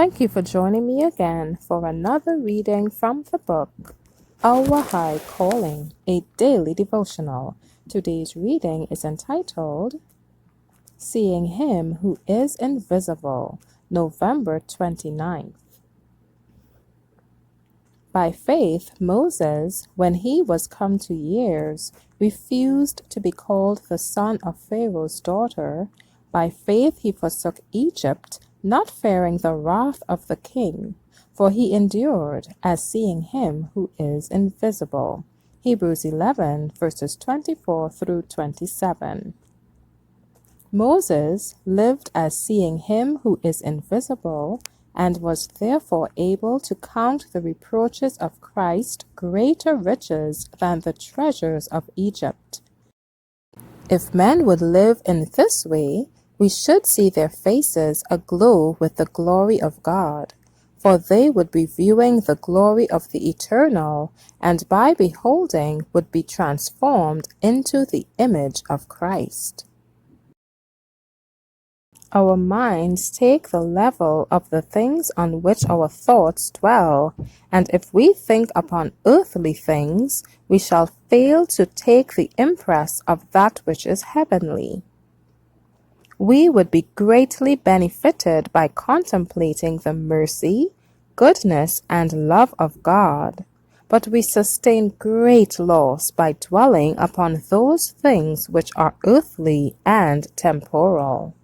Thank you for joining me again for another reading from the book, Our High Calling, a daily devotional. Today's reading is entitled, Seeing Him Who is Invisible, November 29th. By faith, Moses, when he was come to years, refused to be called the son of Pharaoh's daughter. By faith he forsook Egypt, not fearing the wrath of the king, for he endured as seeing him who is invisible. Hebrews 11, verses 24 through 27. Moses lived as seeing him who is invisible, and was therefore able to count the reproaches of Christ greater riches than the treasures of Egypt. If men would live in this way, we should see their faces aglow with the glory of God, for they would be viewing the glory of the Eternal, and by beholding would be transformed into the image of Christ. Our minds take the level of the things on which our thoughts dwell, and if we think upon earthly things, we shall fail to take the impress of that which is heavenly. We would be greatly benefited by contemplating the mercy, goodness, and love of God, but we sustain great loss by dwelling upon those things which are earthly and temporal.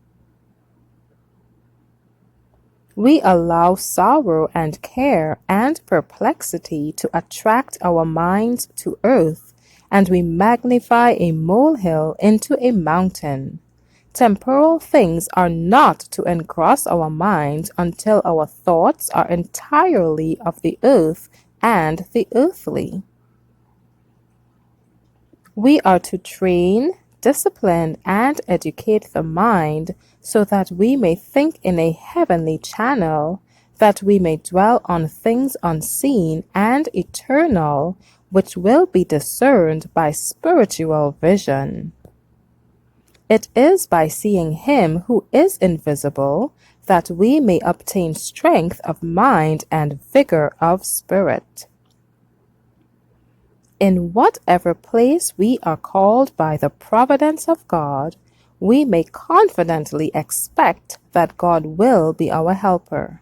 We allow sorrow and care and perplexity to attract our minds to earth, and we magnify a molehill into a mountain. Temporal things are not to engross our minds until our thoughts are entirely of the earth and the earthly. We are to train, discipline, and educate the mind so that we may think in a heavenly channel, that we may dwell on things unseen and eternal, which will be discerned by spiritual vision. It is by seeing Him who is invisible that we may obtain strength of mind and vigor of spirit. In whatever place we are called by the providence of God, we may confidently expect that God will be our helper.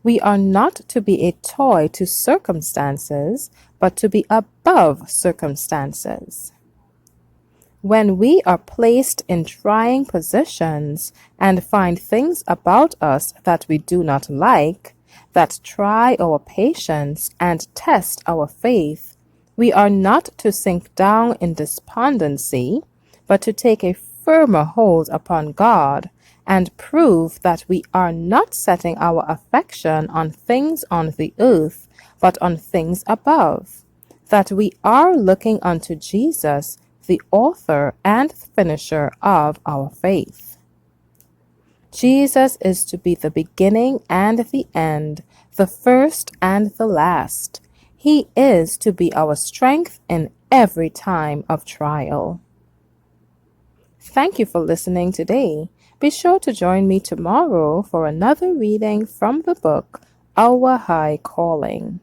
We are not to be a toy to circumstances, but to be above circumstances. When we are placed in trying positions and find things about us that we do not like, that try our patience and test our faith, we are not to sink down in despondency, but to take a firmer hold upon God and prove that we are not setting our affection on things on the earth, but on things above, that we are looking unto Jesus, the author and finisher of our faith. Jesus is to be the beginning and the end, the first and the last. He is to be our strength in every time of trial. Thank you for listening today. Be sure to join me tomorrow for another reading from the book, Our High Calling.